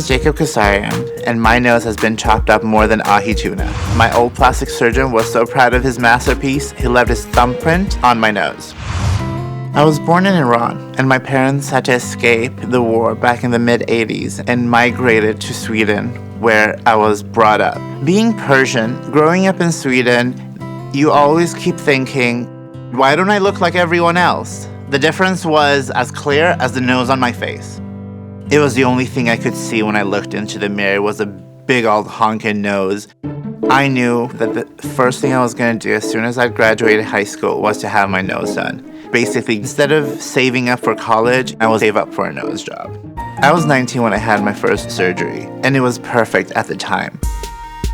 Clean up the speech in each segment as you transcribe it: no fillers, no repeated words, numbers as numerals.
is Jacob Kasarian, and my nose has been chopped up more than ahi tuna. My old plastic surgeon was so proud of his masterpiece, he left his thumbprint on my nose. I was born in Iran, and my parents had to escape the war back in the mid-80s and migrated to Sweden, where I was brought up. Being Persian, growing up in Sweden, you always keep thinking, why don't I look like everyone else? The difference was as clear as the nose on my face. It was the only thing I could see when I looked into the mirror was a big old honking nose. I knew that the first thing I was going to do as soon as I graduated high school was to have my nose done. Basically, instead of saving up for college, I would save up for a nose job. I was 19 when I had my first surgery, and it was perfect at the time.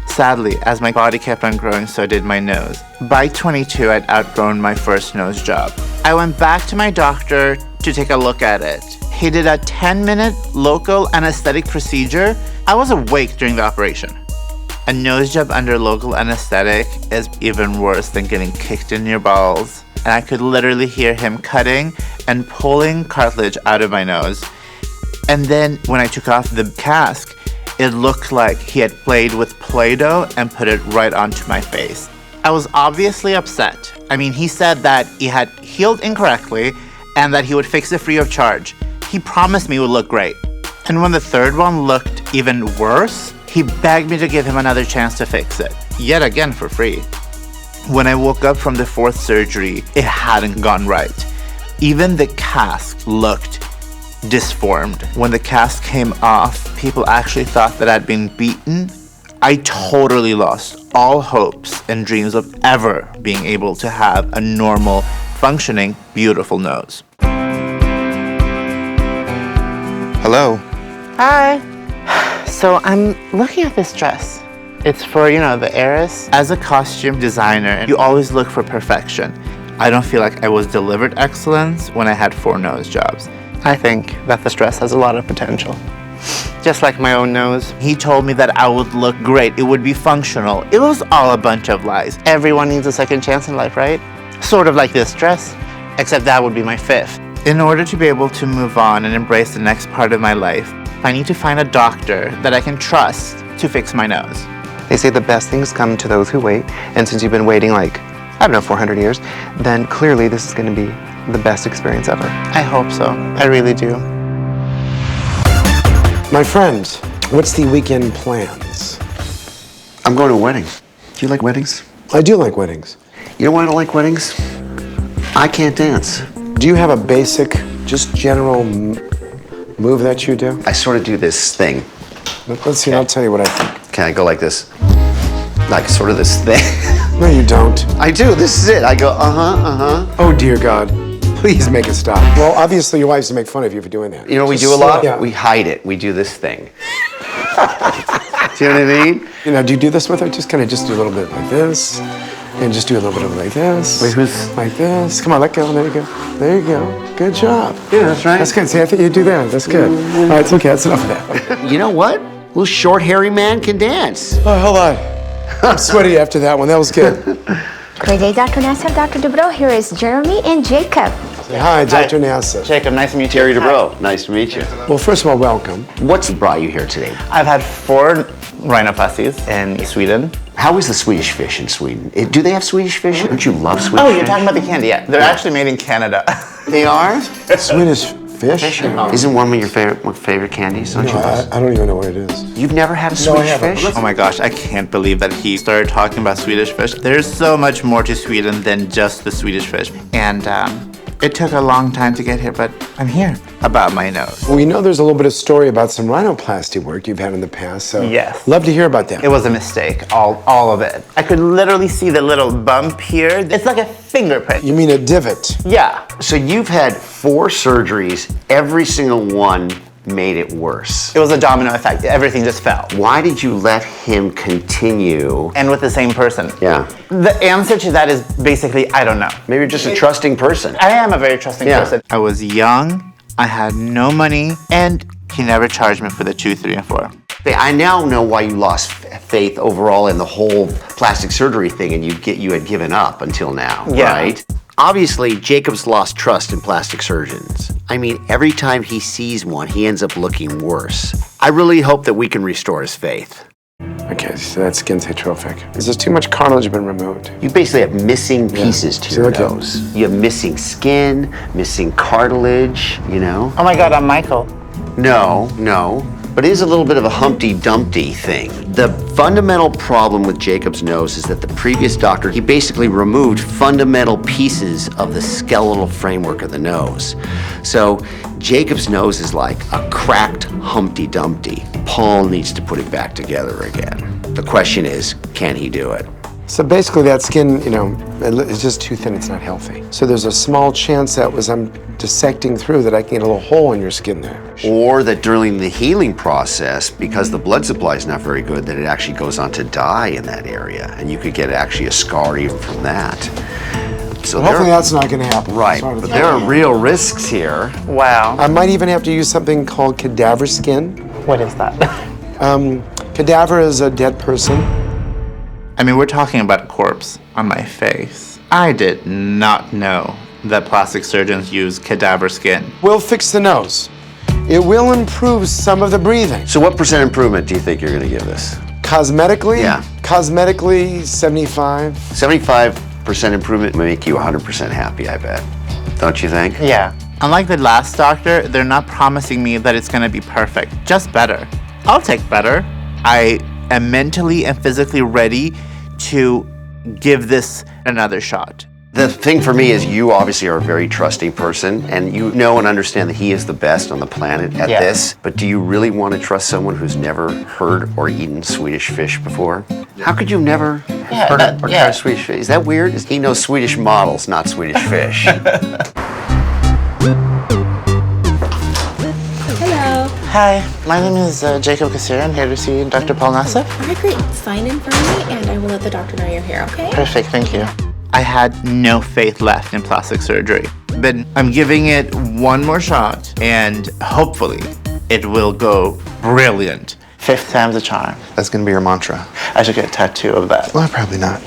Sadly, as my body kept on growing, so did my nose. By 22, I'd outgrown my first nose job. I went back to my doctor to take a look at it. He did a 10-minute local anesthetic procedure. I was awake during the operation. A nose job under local anesthetic is even worse than getting kicked in your balls. And I could literally hear him cutting and pulling cartilage out of my nose. And then when I took off the cast, it looked like he had played with Play-Doh and put it right onto my face. I was obviously upset. I mean, he said that he had healed incorrectly and that he would fix it free of charge. He promised me it would look great. And when the third one looked even worse, he begged me to give him another chance to fix it, yet again for free. When I woke up from the fourth surgery, it hadn't gone right. Even the cast looked disformed. When the cast came off, people actually thought that I'd been beaten. I totally lost all hopes and dreams of ever being able to have a normal, functioning, beautiful nose. Hello. Hi. So I'm looking at this dress. It's for, the heiress. As a costume designer, you always look for perfection. I don't feel like I was delivered excellence when I had 4 nose jobs. I think that this dress has a lot of potential. Just like my own nose. He told me that I would look great, it would be functional. It was all a bunch of lies. Everyone needs a second chance in life, right? Sort of like this dress, except that would be my 5th. In order to be able to move on and embrace the next part of my life, I need to find a doctor that I can trust to fix my nose. They say the best things come to those who wait, and since you've been waiting 400 years, then clearly this is going to be the best experience ever. I hope so. I really do. My friend, what's the weekend plans? I'm going to a wedding. Do you like weddings? I do like weddings. You know why I don't like weddings? I can't dance. Do you have a basic, just general move that you do? I sort of do this thing. Let's see, I'll tell you what I think. Can I go like this? Like sort of this thing. No, you don't. I do. This is it. I go, Oh, dear God. Please make it stop. Well, obviously your wife's to make fun of you for doing that. You know what we do a lot? Yeah. We hide it. We do this thing. Do you know what I mean? Do you do this with her? Just do a little bit like this. And just do a little bit of like this. Wait, who's? Like this. Come on, let go. There you go. There you go. Good job. Yeah, that's right. That's good. See, I think you do that. That's good. All right, it's okay. That's enough of that. You know what? A little short, hairy man can dance. Oh, hold on. I'm sweaty after that one. That was good. Good day, Dr. Nassif, Dr. Dubrow. Here is Jeremy and Jacob. Say hi, Dr. Nassif. Jacob, nice to meet you. Terry Dubrow, nice to meet you. Well, first of all, welcome. What's brought you here today? I've had 4 rhinoplasties in Sweden. How is the Swedish fish in Sweden? Do they have Swedish fish? Don't you love Swedish Oh, fish? you're talking about the candy, yeah. They're actually made in Canada. They are? Swedish fish? Isn't one of your favorite candies, don't you? I don't even know what it is. You've never had a Swedish fish? Oh my gosh, I can't believe that he started talking about Swedish fish. There's so much more to Sweden than just the Swedish fish. And it took a long time to get here, but I'm here. About my nose. Well, we know there's a little bit of story about some rhinoplasty work you've had in the past, so yes. Love to hear about that. It was a mistake, all of it. I could literally see the little bump here. It's like a fingerprint. You mean a divot? Yeah. So you've had 4 surgeries, every single one made it worse. It was a domino effect. Everything just fell. Why did you let him continue? And with the same person. Yeah. The answer to that is basically, I don't know. Maybe you're just a trusting person. I am a very trusting person. I was young, I had no money, and he never charged me for the 2, 3, and 4. I now know why you lost faith overall in the whole plastic surgery thing, and you had given up until now, right? Obviously, Jacob's lost trust in plastic surgeons. I mean, every time he sees one, he ends up looking worse. I really hope that we can restore his faith. Okay, so that skin's atrophic. Is there too much cartilage been removed? You basically have missing pieces to See, your look at nose. You have missing skin, missing cartilage, you know? Oh my God, I'm Michael. No, but it is a little bit of a Humpty Dumpty thing. The fundamental problem with Jacob's nose is that the previous doctor, he basically removed fundamental pieces of the skeletal framework of the nose. So Jacob's nose is like a cracked Humpty Dumpty. Paul needs to put it back together again. The question is, can he do it? So basically that skin, it's just too thin, it's not healthy. So there's a small chance that as I'm dissecting through that I can get a little hole in your skin there. Or that during the healing process, because the blood supply is not very good, that it actually goes on to die in that area. And you could get actually a scar even from that. So Hopefully that's not going to happen. Right, but there are real risks here. Wow. I might even have to use something called cadaver skin. What is that? Cadaver is a dead person. I mean, we're talking about a corpse on my face. I did not know that plastic surgeons use cadaver skin. We'll fix the nose. It will improve some of the breathing. So what % improvement do you think you're going to give this? Cosmetically? Yeah. Cosmetically, 75. 75% improvement may make you 100% happy, I bet. Don't you think? Yeah. Unlike the last doctor, they're not promising me that it's gonna be perfect, just better. I'll take better. I am mentally and physically ready to give this another shot. The thing for me is you obviously are a very trusting person, and you know and understand that he is the best on the planet at this, but do you really want to trust someone who's never heard or eaten Swedish fish before? How could you have never heard or tried Swedish fish? Is that weird? He knows Swedish models, not Swedish fish. Hello. Hi, my name is Jacob Kassir. I'm here to see Dr. Paul Nassif. All right, great. Sign in for me, and I will let the doctor know you're here, okay? Perfect, thank you. I had no faith left in plastic surgery, but I'm giving it one more shot, and hopefully it will go brilliant. 5th time's a charm. That's gonna be your mantra. I should get a tattoo of that. Well, probably not.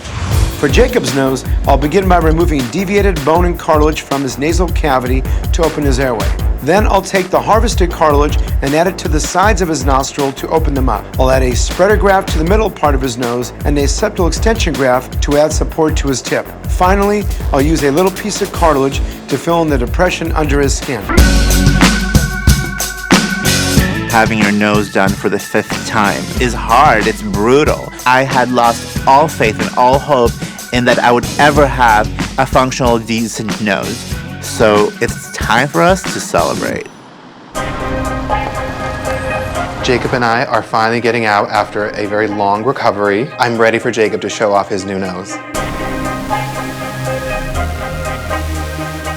For Jacob's nose, I'll begin by removing deviated bone and cartilage from his nasal cavity to open his airway. Then I'll take the harvested cartilage and add it to the sides of his nostril to open them up. I'll add a spreader graft to the middle part of his nose and a septal extension graft to add support to his tip. Finally, I'll use a little piece of cartilage to fill in the depression under his skin. Having your nose done for the 5th time is hard, it's brutal. I had lost all faith and all hope in that I would ever have a functional, decent nose. So it's time for us to celebrate. Jacob and I are finally getting out after a very long recovery. I'm ready for Jacob to show off his new nose.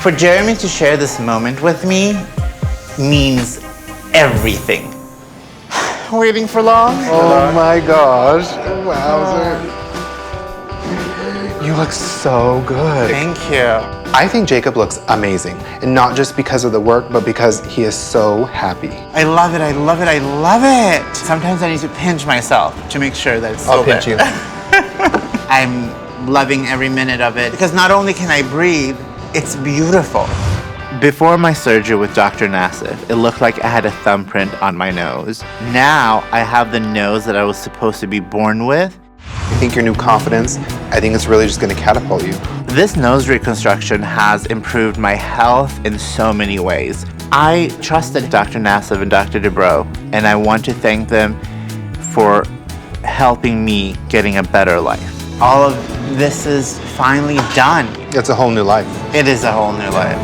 For Jeremy to share this moment with me means everything. Waiting for long? Oh my gosh. Wowzer. You look so good. Thank you. I think Jacob looks amazing. And not just because of the work, but because he is so happy. I love it, I love it, I love it. Sometimes I need to pinch myself to make sure that it's I'll still pinch you. I'm loving every minute of it because not only can I breathe, it's beautiful. Before my surgery with Dr. Nassif, it looked like I had a thumbprint on my nose. Now I have the nose that I was supposed to be born with. I think your new confidence, I think it's really just gonna catapult you. This nose reconstruction has improved my health in so many ways. I trusted Dr. Nassif and Dr. Dubrow, and I want to thank them for helping me getting a better life. All of this is finally done. It's a whole new life. It is a whole new life.